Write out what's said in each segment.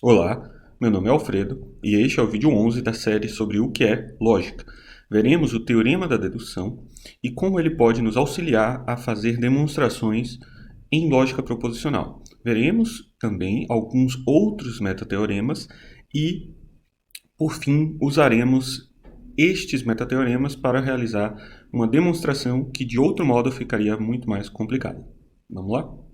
Olá, meu nome é Alfredo e este é o vídeo 11 da série sobre o que é lógica. Veremos o teorema da dedução e como ele pode nos auxiliar a fazer demonstrações em lógica proposicional. Veremos também alguns outros metateoremas e, por fim, usaremos estes metateoremas para realizar uma demonstração que de outro modo ficaria muito mais complicada. Vamos lá?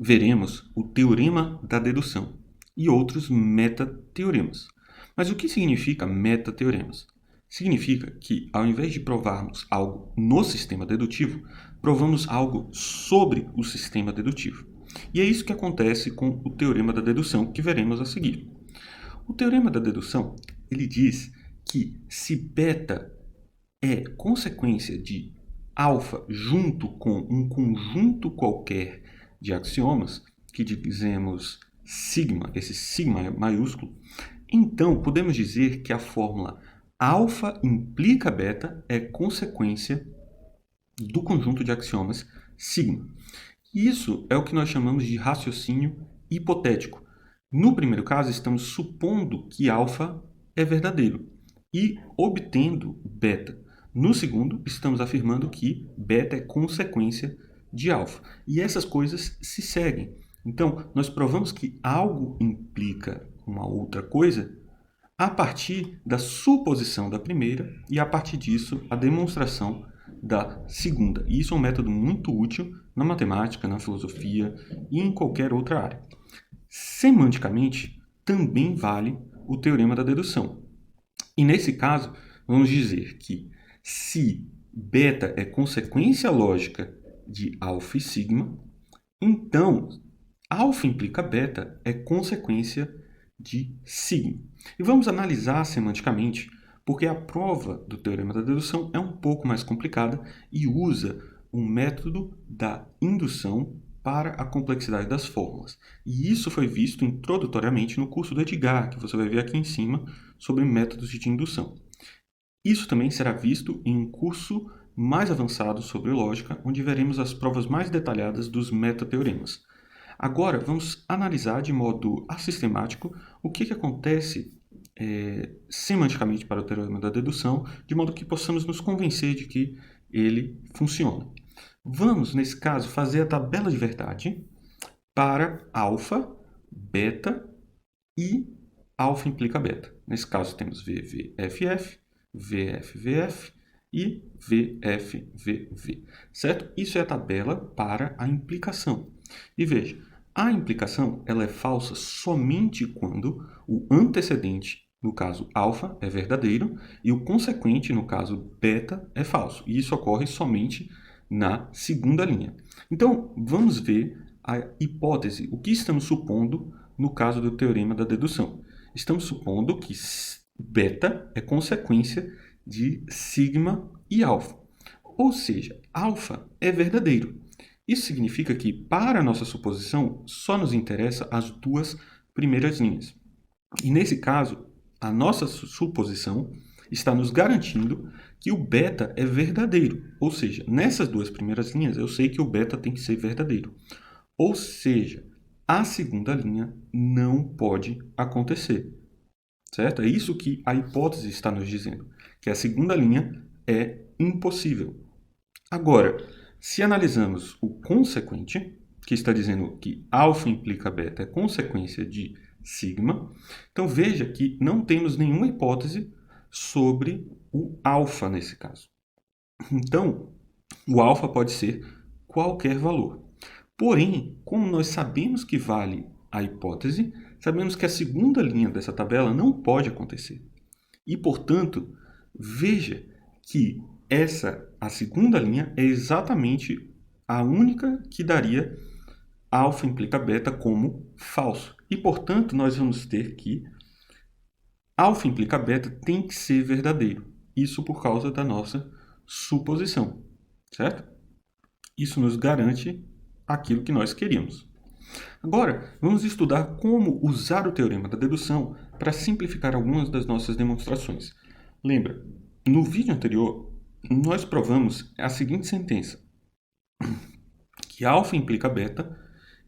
Veremos o teorema da dedução e outros metateoremas. Mas o que significa metateoremas? Significa que, ao invés de provarmos algo no sistema dedutivo, provamos algo sobre o sistema dedutivo. E é isso que acontece com o teorema da dedução que veremos a seguir. O teorema da dedução, ele diz que se beta é consequência de alfa junto com um conjunto qualquer de axiomas, que dizemos sigma, esse sigma maiúsculo, então podemos dizer que a fórmula alfa implica beta é consequência do conjunto de axiomas sigma. Isso é o que nós chamamos de raciocínio hipotético. No primeiro caso, estamos supondo que alfa é verdadeiro e obtendo beta. No segundo, estamos afirmando que beta é consequência de alfa. E essas coisas se seguem. Então, nós provamos que algo implica uma outra coisa a partir da suposição da primeira e, a partir disso, a demonstração da segunda. E isso é um método muito útil na matemática, na filosofia e em qualquer outra área. Semanticamente, também vale o teorema da dedução. E nesse caso, vamos dizer que se beta é consequência lógica de alfa e sigma, então alfa implica beta é consequência de sigma. E vamos analisar semanticamente, porque a prova do teorema da dedução é um pouco mais complicada e usa um método da indução para a complexidade das fórmulas. E isso foi visto introdutoriamente no curso do Edgar, que você vai ver aqui em cima, sobre métodos de indução. Isso também será visto em um curso mais avançado sobre lógica, onde veremos as provas mais detalhadas dos metateoremas. Agora, vamos analisar de modo assistemático o que acontece semanticamente para o teorema da dedução, de modo que possamos nos convencer de que ele funciona. Vamos, nesse caso, fazer a tabela de verdade para alfa, beta e alfa implica beta. Nesse caso, temos VVFF, VFVF e VFVV, certo? Isso é a tabela para a implicação. E veja, a implicação ela é falsa somente quando o antecedente, no caso alfa, é verdadeiro e o consequente, no caso beta, é falso. E isso ocorre somente na segunda linha. Então, vamos ver a hipótese, o que estamos supondo no caso do teorema da dedução. Estamos supondo que beta é consequência de sigma e alfa. Ou seja, alfa é verdadeiro. Isso significa que, para a nossa suposição, só nos interessa as duas primeiras linhas. E nesse caso, a nossa suposição está nos garantindo que o beta é verdadeiro. Ou seja, nessas duas primeiras linhas, eu sei que o beta tem que ser verdadeiro. Ou seja, a segunda linha não pode acontecer. Certo? É isso que a hipótese está nos dizendo, que a segunda linha é impossível. Agora, se analisamos o consequente, que está dizendo que alfa implica beta é consequência de sigma, então veja que não temos nenhuma hipótese sobre o alfa nesse caso. Então, o alfa pode ser qualquer valor. Porém, como nós sabemos que vale a hipótese, sabemos que a segunda linha dessa tabela não pode acontecer. E, portanto, veja que a segunda linha é exatamente a única que daria alfa implica beta como falso. E, portanto, nós vamos ter que alfa implica beta tem que ser verdadeiro. Isso por causa da nossa suposição, certo? Isso nos garante aquilo que nós queríamos. Agora, vamos estudar como usar o teorema da dedução para simplificar algumas das nossas demonstrações. Lembra, no vídeo anterior, nós provamos a seguinte sentença, que alfa implica beta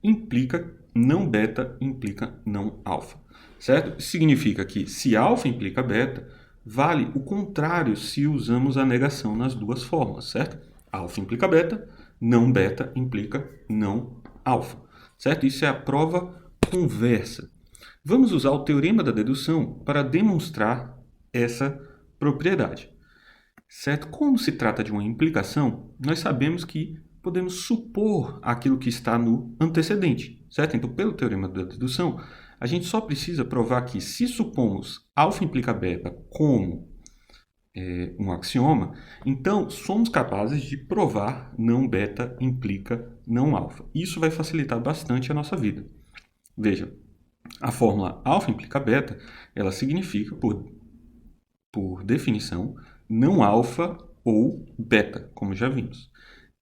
implica não beta implica não alfa, certo? Isso significa que se alfa implica beta, vale o contrário se usamos a negação nas duas formas, certo? Alfa implica beta, não beta implica não alfa, certo? Isso é a prova conversa. Vamos usar o teorema da dedução para demonstrar essa propriedade, certo? Como se trata de uma implicação, nós sabemos que podemos supor aquilo que está no antecedente, certo? Então, pelo teorema da dedução, a gente só precisa provar que se supomos alfa implica beta como um axioma, então somos capazes de provar não beta implica não alfa. Isso vai facilitar bastante a nossa vida. Veja, a fórmula alfa implica beta, ela significa, por definição, não alfa ou beta, como já vimos.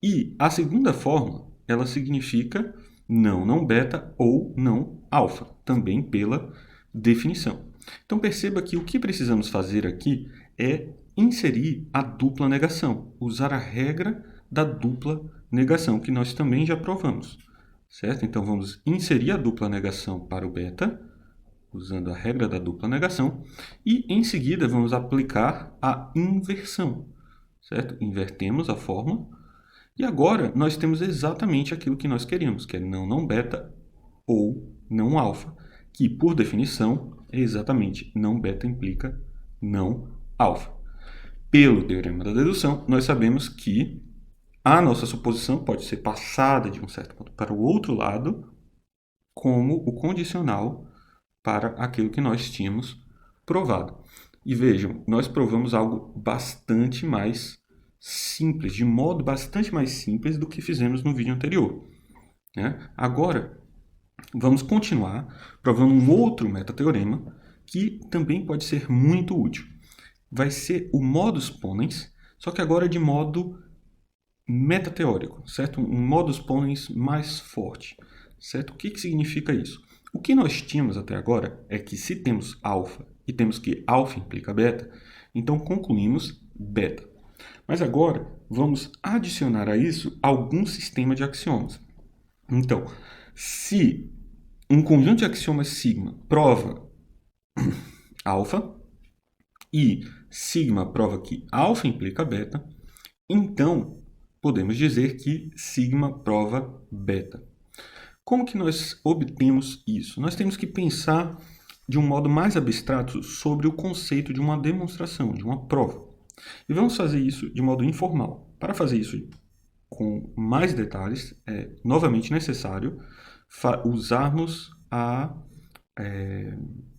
E a segunda fórmula, ela significa não beta ou não alfa, também pela definição. Então perceba que o que precisamos fazer aqui é inserir a dupla negação, usar a regra da dupla negação, que nós também já provamos, certo? Então vamos inserir a dupla negação para o beta, usando a regra da dupla negação, e em seguida vamos aplicar a inversão, certo? Invertemos a fórmula, e agora nós temos exatamente aquilo que nós queríamos, que é não beta ou não alfa, que por definição é exatamente não beta implica não alfa. Pelo teorema da dedução, nós sabemos que a nossa suposição pode ser passada de um certo ponto para o outro lado como o condicional para aquilo que nós tínhamos provado. E vejam, nós provamos algo bastante mais simples, de modo bastante mais simples do que fizemos no vídeo anterior, né? Agora, vamos continuar provando um outro metateorema que também pode ser muito útil. Vai ser o modus ponens, só que agora de modo metateórico, certo? Um modus ponens mais forte, certo? O que significa isso? O que nós tínhamos até agora é que se temos alfa e temos que alfa implica beta, então concluímos beta. Mas agora vamos adicionar a isso algum sistema de axiomas. Então, se um conjunto de axiomas sigma prova alfa e sigma prova que alfa implica beta, então podemos dizer que sigma prova beta. Como que nós obtemos isso? Nós temos que pensar de um modo mais abstrato sobre o conceito de uma demonstração, de uma prova. E vamos fazer isso de modo informal. Para fazer isso com mais detalhes, é novamente necessário usarmos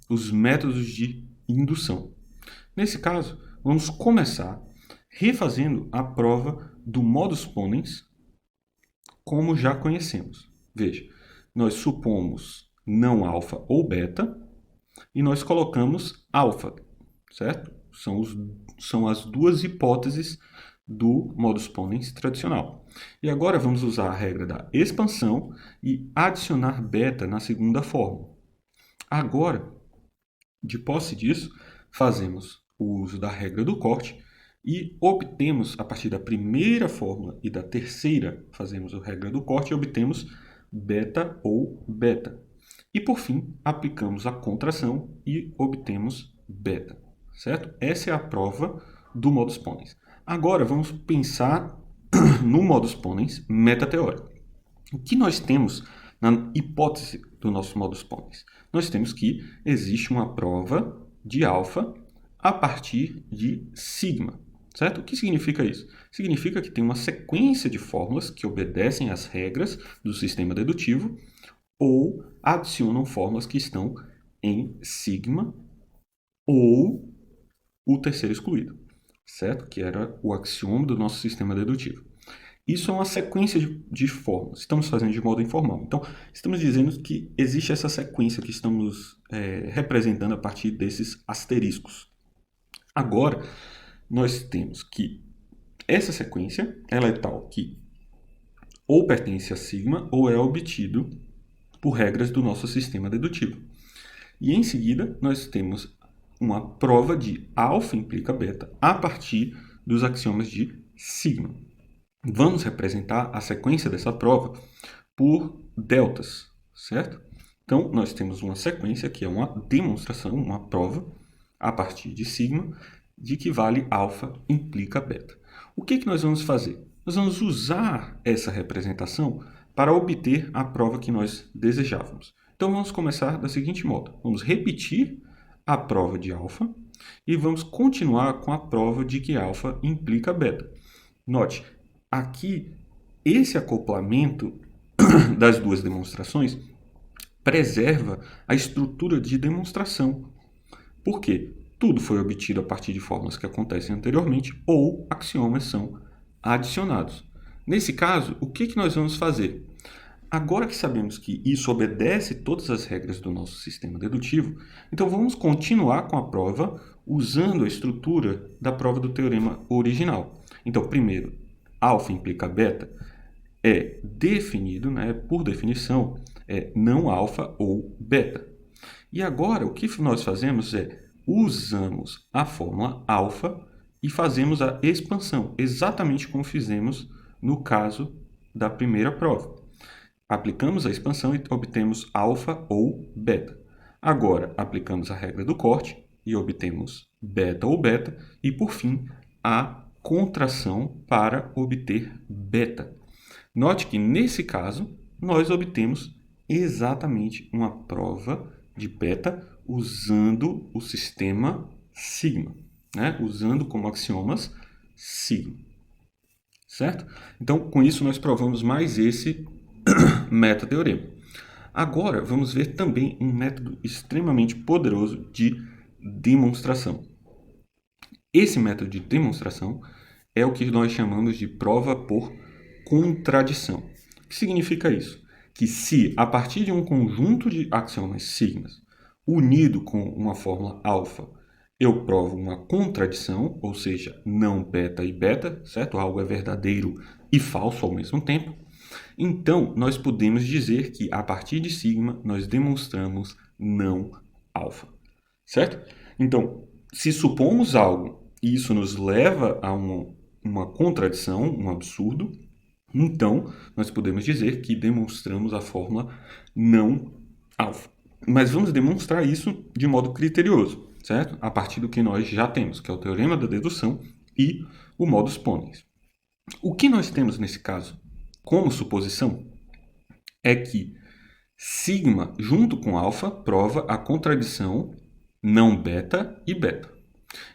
os métodos de indução. Nesse caso, vamos começar refazendo a prova do modus ponens como já conhecemos. Veja, nós supomos não alfa ou beta e nós colocamos alfa, certo? São as duas hipóteses do modus ponens tradicional. E agora vamos usar a regra da expansão e adicionar beta na segunda fórmula. Agora, de posse disso, fazemos o uso da regra do corte e obtemos, a partir da primeira fórmula e da terceira, fazemos a regra do corte e obtemos beta ou beta. E, por fim, aplicamos a contração e obtemos beta, certo? Essa é a prova do modus ponens. Agora, vamos pensar no modus ponens metateórico. O que nós temos na hipótese do nosso modus ponens? Nós temos que existe uma prova de alfa a partir de sigma, certo? O que significa isso? Significa que tem uma sequência de fórmulas que obedecem às regras do sistema dedutivo ou adicionam fórmulas que estão em sigma ou o terceiro excluído, certo? Que era o axioma do nosso sistema dedutivo. Isso é uma sequência de fórmulas. Estamos fazendo de modo informal. Então, estamos dizendo que existe essa sequência que estamos representando a partir desses asteriscos. Agora, nós temos que essa sequência ela é tal que ou pertence a sigma ou é obtido por regras do nosso sistema dedutivo. E em seguida, nós temos uma prova de alfa implica beta a partir dos axiomas de sigma. Vamos representar a sequência dessa prova por deltas, certo? Então, nós temos uma sequência que é uma demonstração, uma prova, a partir de sigma, de que vale alfa implica beta. O que nós vamos fazer? Nós vamos usar essa representação para obter a prova que nós desejávamos. Então, vamos começar da seguinte modo. Vamos repetir a prova de alfa e vamos continuar com a prova de que alfa implica beta. Note, aqui, esse acoplamento das duas demonstrações preserva a estrutura de demonstração. Por quê? Tudo foi obtido a partir de fórmulas que acontecem anteriormente ou axiomas são adicionados. Nesse caso, o que nós vamos fazer? Agora que sabemos que isso obedece todas as regras do nosso sistema dedutivo, então vamos continuar com a prova usando a estrutura da prova do teorema original. Então, primeiro, alfa implica beta é definido, por definição, não alfa ou beta. E agora, o que nós fazemos é usamos a fórmula alfa e fazemos a expansão, exatamente como fizemos no caso da primeira prova. Aplicamos a expansão e obtemos alfa ou beta. Agora, aplicamos a regra do corte e obtemos beta ou beta. E, por fim, a contração para obter beta. Note que, nesse caso, nós obtemos exatamente uma prova de beta usando o sistema sigma, usando como axiomas sigma. Certo? Então, com isso, nós provamos mais esse metateorema. Agora, vamos ver também um método extremamente poderoso de demonstração. Esse método de demonstração é o que nós chamamos de prova por contradição. O que significa isso? Que se, a partir de um conjunto de axiomas sigmas, unido com uma fórmula alfa, eu provo uma contradição, ou seja, não beta e beta, certo? Algo é verdadeiro e falso ao mesmo tempo. Então, nós podemos dizer que, a partir de sigma, nós demonstramos não alfa, certo? Então, se supomos algo e isso nos leva a uma contradição, um absurdo, então, nós podemos dizer que demonstramos a fórmula não alfa. Mas vamos demonstrar isso de modo criterioso, certo? A partir do que nós já temos, que é o teorema da dedução e o modus ponens. O que nós temos nesse caso como suposição é que sigma junto com alfa prova a contradição não beta e beta.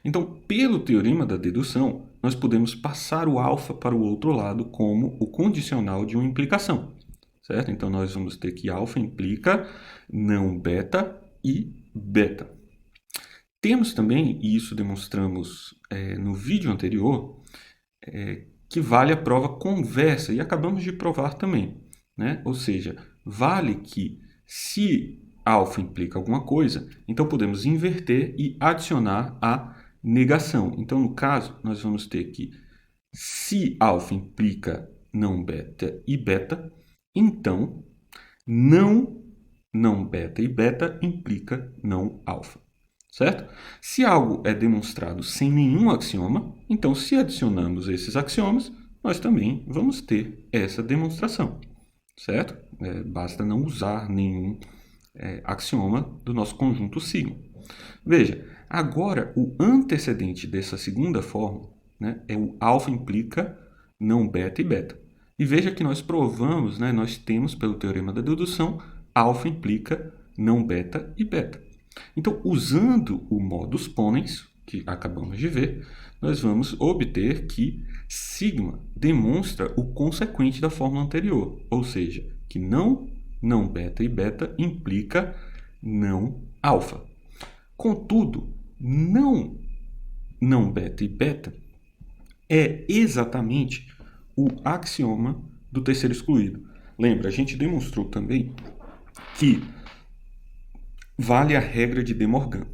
Então, pelo teorema da dedução, nós podemos passar o alfa para o outro lado como o condicional de uma implicação, certo? Então, nós vamos ter que alfa implica não beta e beta. Temos também, e isso demonstramos no vídeo anterior, que vale a prova conversa, e acabamos de provar também, Ou seja, vale que se alfa implica alguma coisa, então podemos inverter e adicionar a negação. Então, no caso, nós vamos ter que, se alfa implica não beta e beta, então não beta e beta implica não alfa, certo? Se algo é demonstrado sem nenhum axioma, então se adicionamos esses axiomas, nós também vamos ter essa demonstração, certo? Basta não usar nenhum axioma do nosso conjunto sigma. Veja, agora o antecedente dessa segunda fórmula é o alfa implica não beta e beta. E veja que nós provamos, nós temos pelo teorema da dedução, alfa implica não beta e beta. Então, usando o modus ponens, que acabamos de ver, nós vamos obter que sigma demonstra o consequente da fórmula anterior, ou seja, que não beta e beta implica não alfa. Contudo, não beta e beta é exatamente o axioma do terceiro excluído. Lembra, a gente demonstrou também que vale a regra de De Morgan,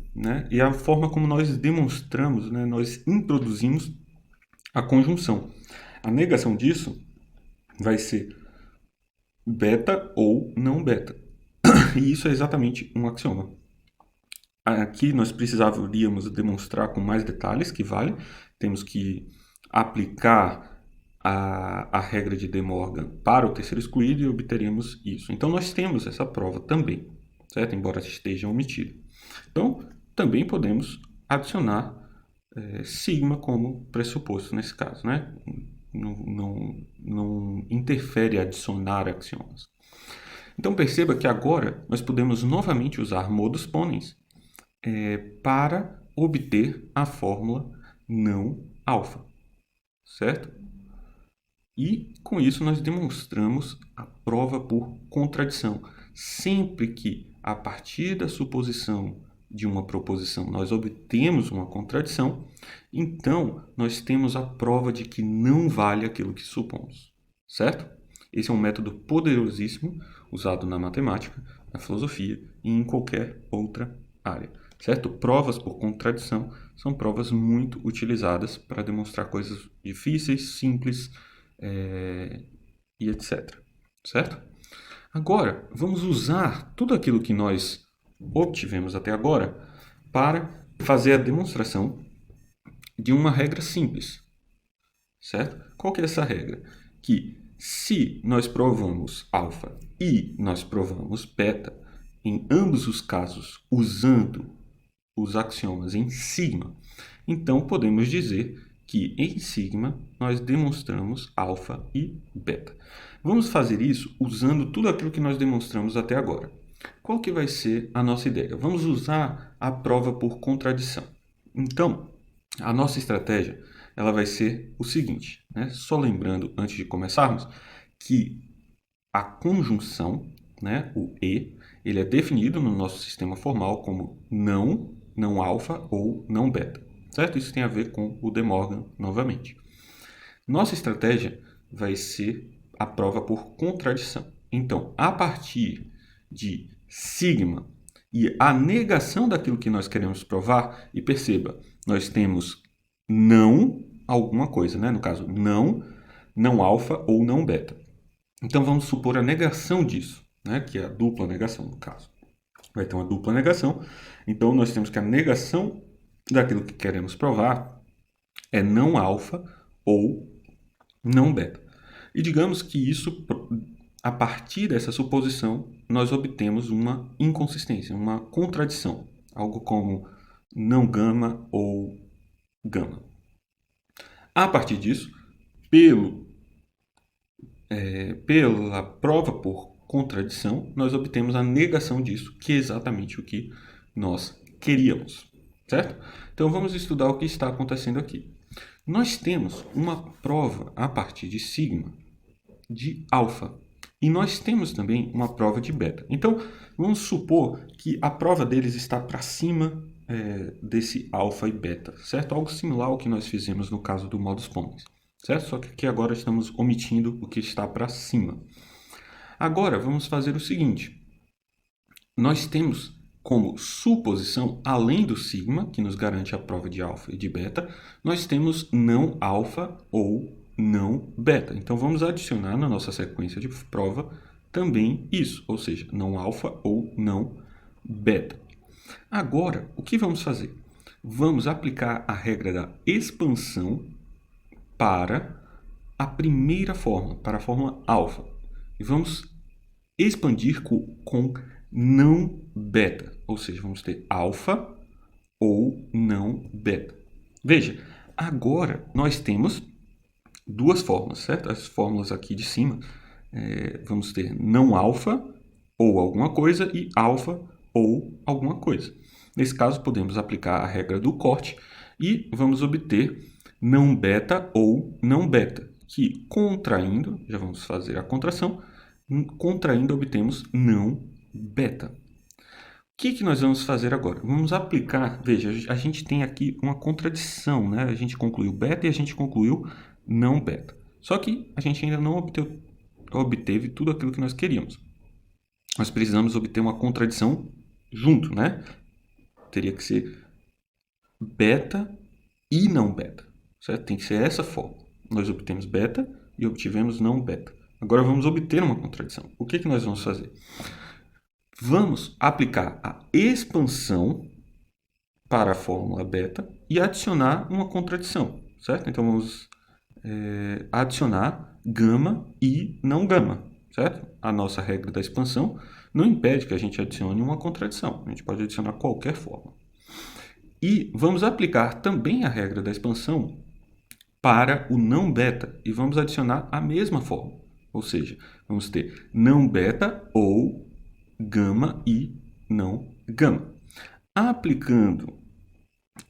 E a forma como nós demonstramos, nós introduzimos a conjunção. A negação disso vai ser beta ou não beta. E isso é exatamente um axioma. Aqui nós precisaríamos demonstrar com mais detalhes que vale. Temos que aplicar a regra de De Morgan para o terceiro excluído e obteríamos isso. Então, nós temos essa prova também, certo? Embora esteja omitida. Então, também podemos adicionar sigma como pressuposto nesse caso, né? Não interfere adicionar axiomas. Então, perceba que agora nós podemos novamente usar modus ponens para obter a fórmula não alfa, certo? E, com isso, nós demonstramos a prova por contradição. Sempre que, a partir da suposição de uma proposição, nós obtemos uma contradição, então nós temos a prova de que não vale aquilo que supomos, certo? Esse é um método poderosíssimo usado na matemática, na filosofia e em qualquer outra área, certo? Provas por contradição são provas muito utilizadas para demonstrar coisas difíceis, simples, e etc. Certo? Agora, vamos usar tudo aquilo que nós obtivemos até agora para fazer a demonstração de uma regra simples. Certo? Qual que é essa regra? Que se nós provamos alfa e nós provamos beta, em ambos os casos usando os axiomas em sigma, então podemos dizer que em sigma nós demonstramos alfa e beta. Vamos fazer isso usando tudo aquilo que nós demonstramos até agora. Qual que vai ser a nossa ideia? Vamos usar a prova por contradição. Então, a nossa estratégia ela vai ser o seguinte, né? Só lembrando, antes de começarmos, que a conjunção, né, o e, ele é definido no nosso sistema formal como não alfa ou não beta. Certo? Isso tem a ver com o De Morgan novamente. Nossa estratégia vai ser a prova por contradição. Então, a partir de sigma e a negação daquilo que nós queremos provar, e perceba, nós temos não alguma coisa, né? No caso, não alfa ou não beta. Então, vamos supor a negação disso, né? Que é a dupla negação, no caso. Vai ter uma dupla negação. Então, nós temos que a negação daquilo que queremos provar é não alfa ou não beta. E digamos que isso, a partir dessa suposição, nós obtemos uma inconsistência, uma contradição. Algo como não gama ou gama. A partir disso, pela prova por contradição, nós obtemos a negação disso, que é exatamente o que nós queríamos. Certo? Então vamos estudar o que está acontecendo aqui. Nós temos uma prova a partir de sigma de alfa e nós temos também uma prova de beta. Então vamos supor que a prova deles está para cima desse alfa e beta, certo? Algo similar ao que nós fizemos no caso do modus ponens, certo? Só que aqui agora estamos omitindo o que está para cima. Agora vamos fazer o seguinte: nós temos como suposição, além do sigma, que nos garante a prova de alfa e de beta, nós temos não alfa ou não beta. Então, vamos adicionar na nossa sequência de prova também isso, ou seja, não alfa ou não beta. Agora, o que vamos fazer? Vamos aplicar a regra da expansão para a primeira fórmula, para a fórmula alfa. E vamos expandir com não beta, ou seja, vamos ter alfa ou não beta. Veja, agora nós temos duas fórmulas, certo? As fórmulas aqui de cima, vamos ter não alfa ou alguma coisa e alfa ou alguma coisa. Nesse caso, podemos aplicar a regra do corte e vamos obter não beta ou não beta, que contraindo, já vamos fazer a contração, contraindo obtemos não beta. O que nós vamos fazer agora? Vamos aplicar, veja, a gente tem aqui uma contradição, né? A gente concluiu beta e a gente concluiu não beta. Só que a gente ainda não obteve tudo aquilo que nós queríamos. Nós precisamos obter uma contradição junto, né? Teria que ser beta e não beta, certo? Tem que ser essa forma. Nós obtemos beta e obtivemos não beta. Agora vamos obter uma contradição. O que nós vamos fazer? Vamos aplicar a expansão para a fórmula beta e adicionar uma contradição, certo? Então vamos adicionar gama e não gama, certo? A nossa regra da expansão não impede que a gente adicione uma contradição. A gente pode adicionar qualquer forma. E vamos aplicar também a regra da expansão para o não beta e vamos adicionar a mesma forma. Ou seja, vamos ter não beta ou gama e não gama. Aplicando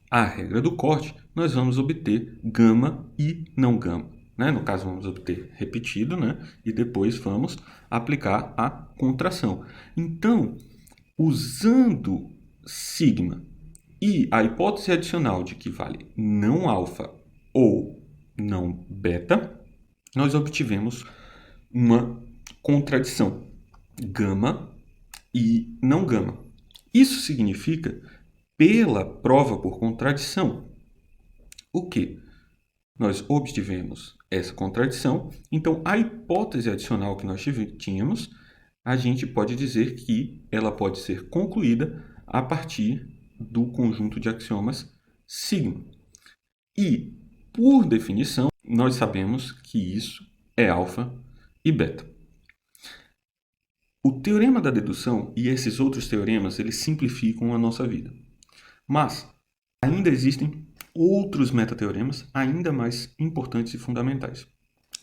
a regra do corte, nós vamos obter gama e não gama. Né? No caso, vamos obter repetido, né? E depois vamos aplicar a contração. Então, usando sigma e a hipótese adicional de que vale não alfa ou não beta, nós obtivemos uma contradição, gama e não gama. Isso significa, pela prova por contradição, o que? Nós obtivemos essa contradição, então a hipótese adicional que nós tínhamos, a gente pode dizer que ela pode ser concluída a partir do conjunto de axiomas sigma. E, por definição, nós sabemos que isso é alfa e beta. O teorema da dedução e esses outros teoremas, eles simplificam a nossa vida. Mas ainda existem outros metateoremas ainda mais importantes e fundamentais.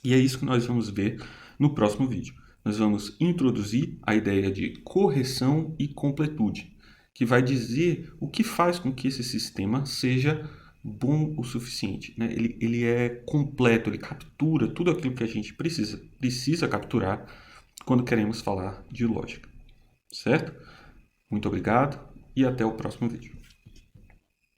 E é isso que nós vamos ver no próximo vídeo. Nós vamos introduzir a ideia de correção e completude, que vai dizer o que faz com que esse sistema seja bom o suficiente. Né? Ele é completo, ele captura tudo aquilo que a gente precisa capturar quando queremos falar de lógica. Certo? Muito obrigado e até o próximo vídeo.